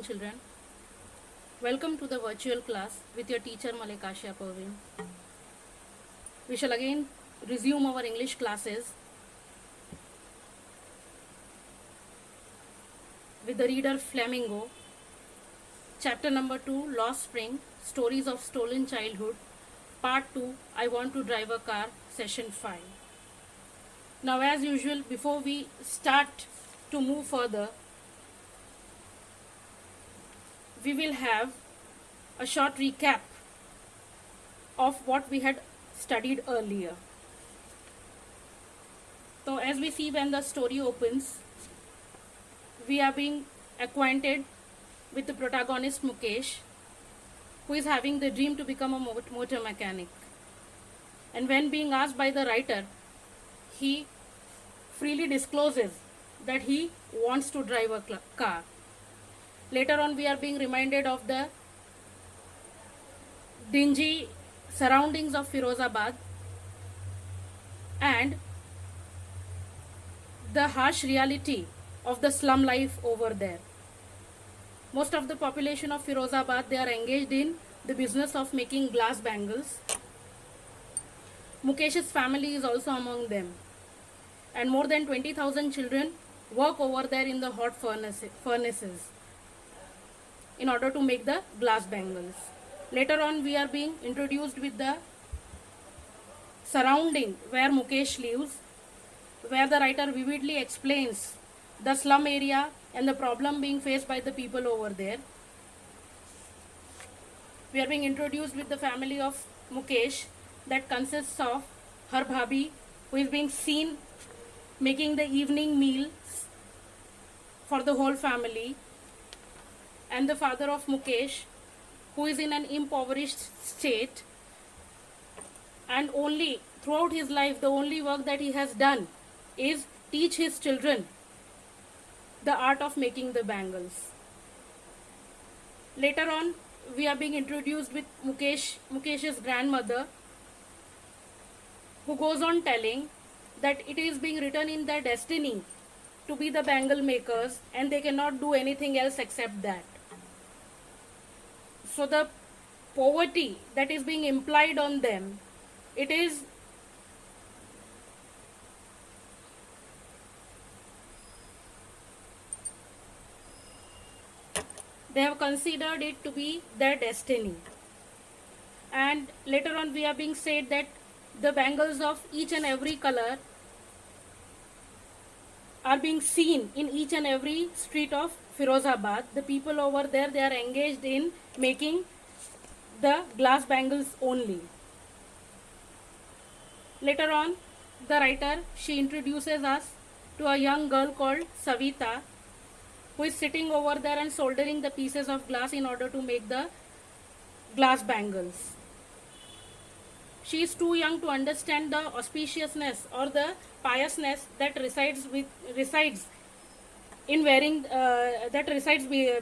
children. Welcome to the virtual class with your teacher Malekasha Pervin. We shall again resume our English classes with the reader Flamingo. Chapter number 2, Lost Spring, Stories of Stolen Childhood. Part 2, I Want to Drive a Car, Session 5. Now as usual, before we start to move further, we will have a short recap of what we had studied earlier. So as we see, when the story opens, we are being acquainted with the protagonist Mukesh, who is having the dream to become a motor mechanic. And when being asked by the writer, he freely discloses that he wants to drive a car. Later on, we are being reminded of the dingy surroundings of Firozabad and the harsh reality of the slum life over there. Most of the population of Firozabad, they are engaged in the business of making glass bangles. Mukesh's family is also among them, and more than 20,000 children work over there in the hot furnaces in order to make the glass bangles. Later on, we are being introduced with the surrounding where Mukesh lives, where the writer vividly explains the slum area and the problem being faced by the people over there. We are being introduced with the family of Mukesh that consists of her bhabhi, who is being seen making the evening meals for the whole family, and the father of Mukesh, who is in an impoverished state, and only throughout his life the only work that he has done is teach his children the art of making the bangles. Later on, we are being introduced with Mukesh's grandmother, who goes on telling that it is being written in their destiny to be the bangle makers, and they cannot do anything else except that. So the poverty that is being implied on them, it is they have considered it to be their destiny. And later on, we are being said that the bangles of each and every color are being seen in each and every street of Firozabad. The people over there, they are engaged in making the glass bangles only. Later on, the writer, she introduces us to a young girl called Savita, who is sitting over there and soldering the pieces of glass in order to make the glass bangles. She is too young to understand the auspiciousness or the piousness that resides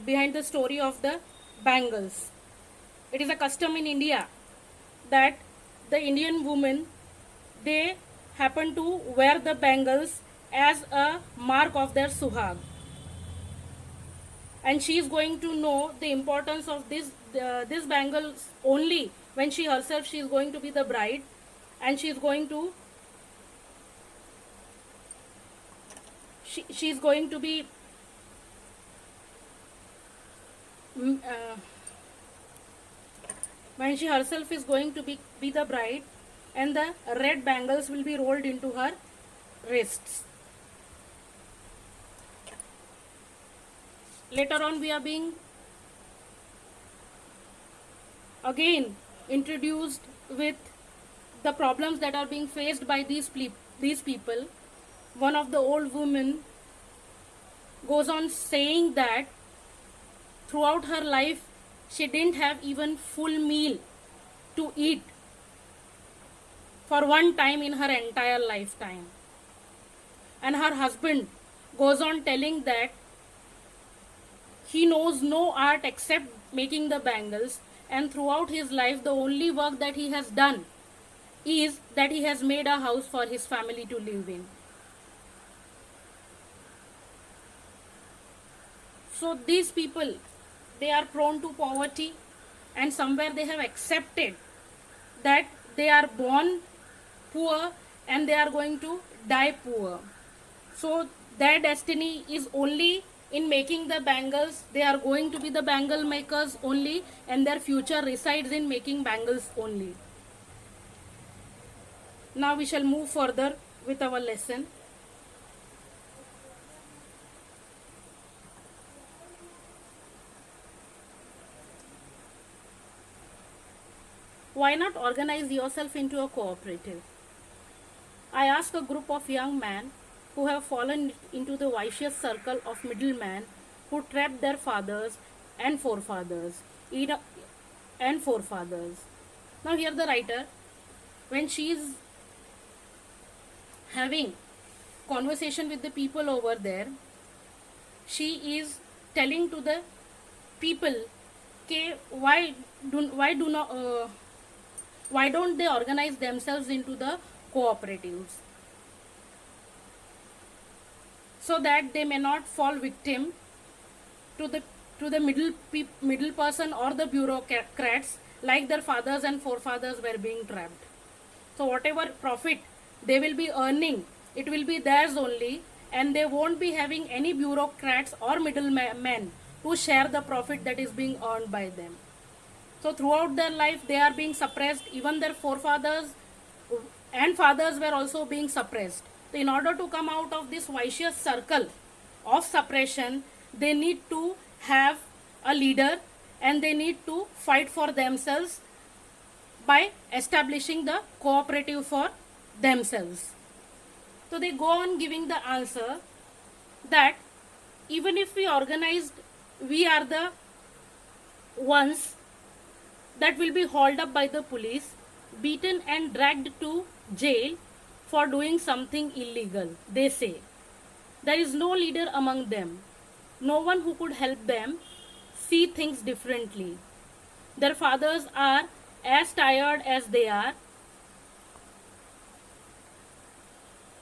behind the story of the bangles. It is a custom in India that the Indian women, they happen to wear the bangles as a mark of their suhag, and she is going to know the importance of this bangles only when she herself, she is going to be the bride, and she is going to she is going to be when she herself is going to be the bride, and the red bangles will be rolled into her wrists. Later on, we are being again introduced with the problems that are being faced by these people. One of the old women goes on saying that throughout her life, she didn't have even full meal to eat for one time in her entire lifetime. And her husband goes on telling that he knows no art except making the bangles, and throughout his life the only work that he has done is that he has made a house for his family to live in. So these people, they are prone to poverty, and somewhere they have accepted that they are born poor and they are going to die poor. So their destiny is only in making the bangles. They are going to be the bangle makers only, and their future resides in making bangles only. Now we shall move further with our lesson. Why not organize yourself into a cooperative? I ask a group of young men who have fallen into the vicious circle of middlemen who trapped their fathers and forefathers. And forefathers. Now here the writer, when she is having conversation with the people over there, she is telling to the people, okay, why don't they organize themselves into the cooperatives, so that they may not fall victim to the middle person or the bureaucrats, like their fathers and forefathers were being trapped. So whatever profit they will be earning, it will be theirs only, and they won't be having any bureaucrats or middlemen to share the profit that is being earned by them. So throughout their life they are being suppressed. Even their forefathers and fathers were also being suppressed. So in order to come out of this vicious circle of suppression, they need to have a leader, and they need to fight for themselves by establishing the cooperative for themselves. So they go on giving the answer that even if we organized, we are the ones that will be hauled up by the police, beaten and dragged to jail for doing something illegal. They say there is no leader among them, no one who could help them see things differently. Their fathers are as tired as they are.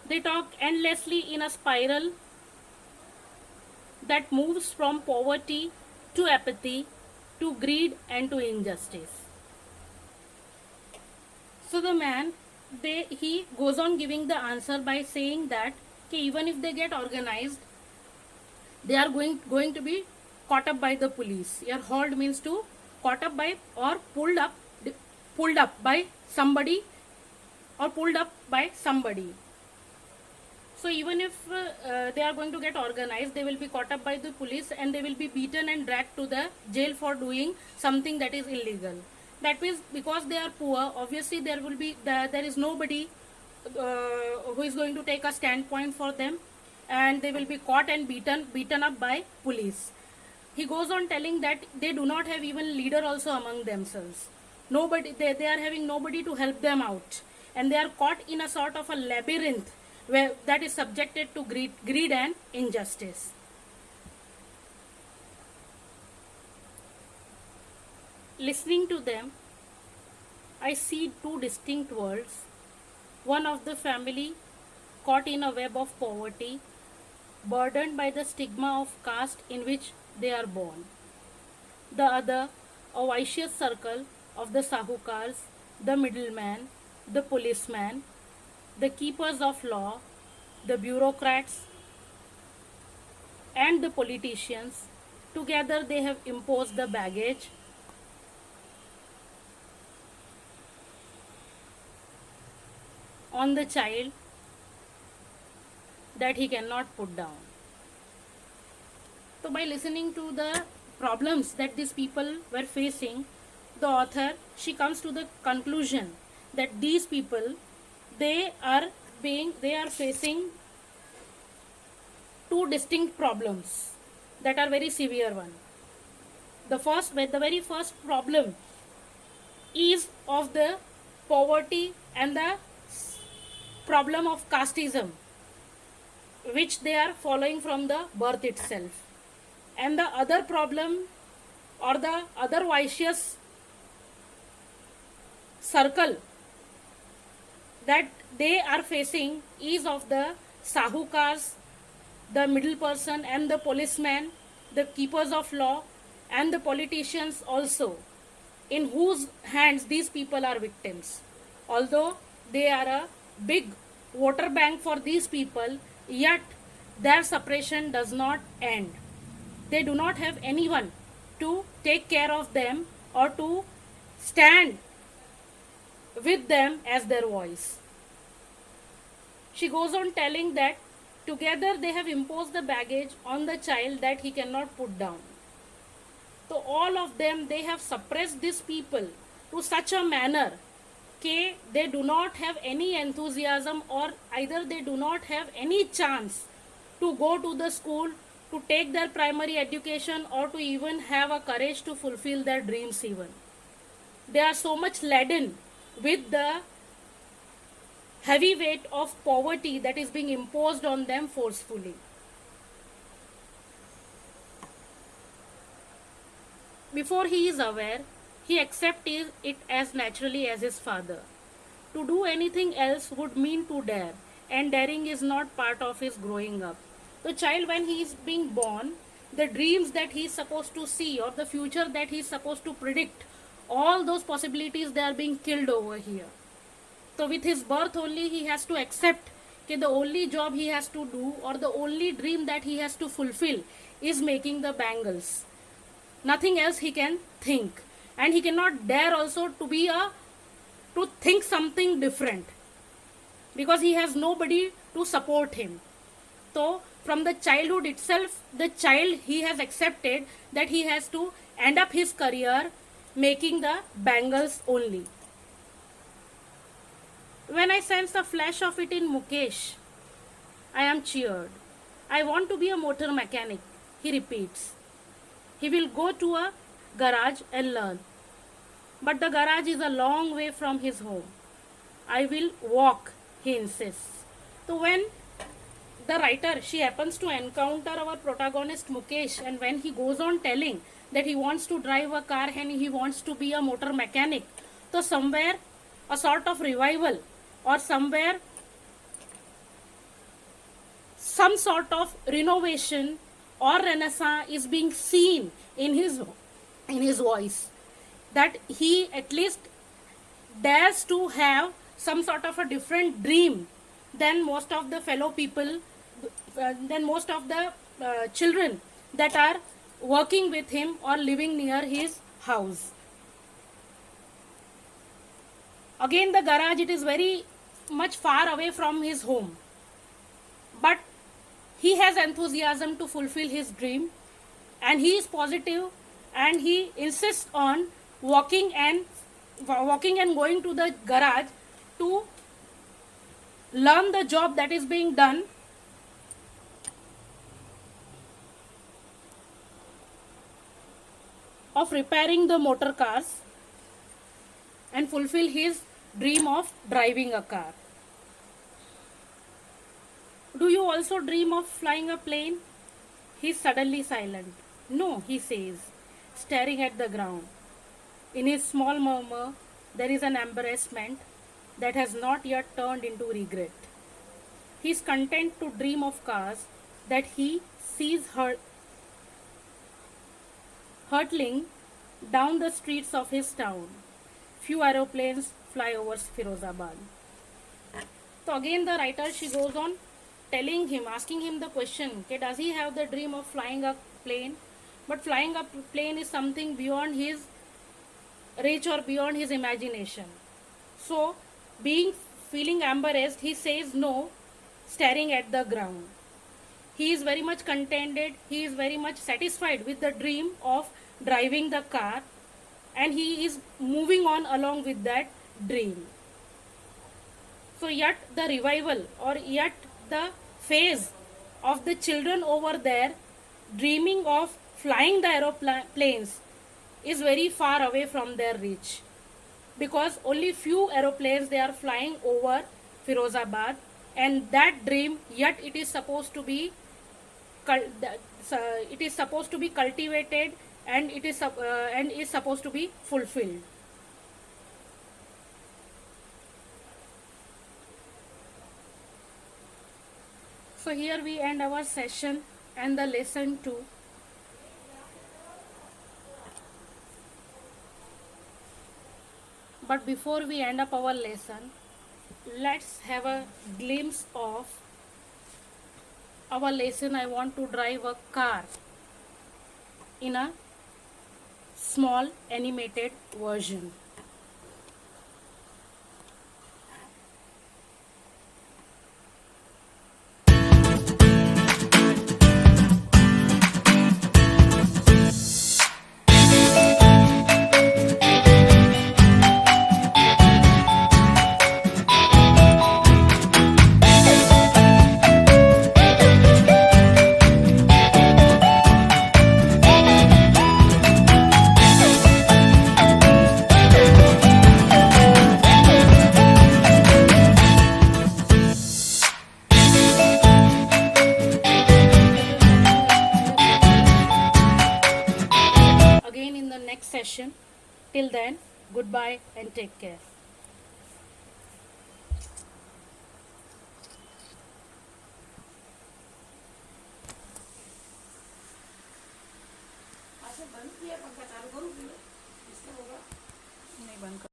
They talk endlessly in a spiral that moves from poverty to apathy to greed and to injustice. So the man, he goes on giving the answer by saying that even if they get organized, they are going to be caught up by the police. Here hauled means to caught up by or pulled up by somebody, or pulled up by somebody. So even if they are going to get organized, they will be caught up by the police and they will be beaten and dragged to the jail for doing something that is illegal. That means because they are poor, obviously there is nobody who is going to take a standpoint for them, and they will be caught and beaten up by police. He goes on telling that they do not have even leader also among themselves. Nobody, they are having nobody to help them out, and they are caught in a sort of a labyrinth where that is subjected to greed and injustice. Listening to them, I see two distinct worlds. One of the family caught in a web of poverty, burdened by the stigma of caste in which they are born. The other, a vicious circle of the sahukars, the middleman, the policeman, the keepers of law, the bureaucrats, and the politicians. Together they have imposed the baggage on the child that he cannot put down. So by listening to the problems that these people were facing, the author, she comes to the conclusion that these people, they are facing two distinct problems that are very severe one. The very first problem is of the poverty and the problem of casteism, which they are following from the birth itself. And the other problem, or the other vicious circle that they are facing, is of the sahukars, the middle person, and the policeman, the keepers of law, and the politicians also, in whose hands these people are victims. Although they are a big voter bank for these people, yet their suppression does not end. They do not have anyone to take care of them or to stand with them as their voice. She goes on telling that together they have imposed the baggage on the child that he cannot put down. So all of them, they have suppressed these people to such a manner that they do not have any enthusiasm, or either they do not have any chance to go to the school, to take their primary education, or to even have a courage to fulfill their dreams even. They are so much laden with the heavy weight of poverty that is being imposed on them forcefully. Before he is aware, he accepts it as naturally as his father. To do anything else would mean to dare, and daring is not part of his growing up. The child, when he is being born, the dreams that he is supposed to see or the future that he is supposed to predict, all those possibilities, they are being killed over here. So with his birth only, he has to accept that the only job he has to do or the only dream that he has to fulfill is making the bangles. Nothing else he can think, and he cannot dare also to think something different, because he has nobody to support him. So from the childhood itself, the child, he has accepted that he has to end up his career making the bangles only. When I sense a flash of it in Mukesh, I am cheered. I want to be a motor mechanic, he repeats. He will go to a garage and learn. But the garage is a long way from his home. I will walk, he insists. So when the writer, she happens to encounter our protagonist Mukesh, and when he goes on telling that he wants to drive a car and he wants to be a motor mechanic, so somewhere a sort of revival, or somewhere some sort of renovation or renaissance is being seen in his voice, that he at least dares to have some sort of a different dream than most of the fellow people, than most of the children that are working with him or living near his house. Again, the garage, it is very much far away from his home, but he has enthusiasm to fulfill his dream, and he is positive, and he insists on walking and going to the garage to learn the job that is being done of repairing the motor cars and fulfill his dream of driving a car. Do you also dream of flying a plane? He is suddenly silent. No, he says, staring at the ground. In his small murmur, there is an embarrassment that has not yet turned into regret. He is content to dream of cars that he sees hurtling down the streets of his town. Few aeroplanes fly over Firozabad. So again the writer, she goes on telling him, asking him the question, okay, does he have the dream of flying a plane? But flying a plane is something beyond his reach or beyond his imagination. So feeling embarrassed, he says no, staring at the ground. He is very much contented, he is very much satisfied with the dream of driving the car, and he is moving on along with that dream. So yet the revival, or yet the phase of the children over there dreaming of flying the aeroplanes is very far away from their reach, because only few aeroplanes they are flying over Firozabad, and that dream, yet it is supposed to be cultivated, and it is supposed to be fulfilled. So here we end our session and the lesson 2. But before we end up our lesson, let's have a glimpse of our lesson. I want to drive a car in a small animated version. Again in the next session. Till then, goodbye and take care. बंद किया पंखा चालू करूँ इसका होगा नहीं बंद कर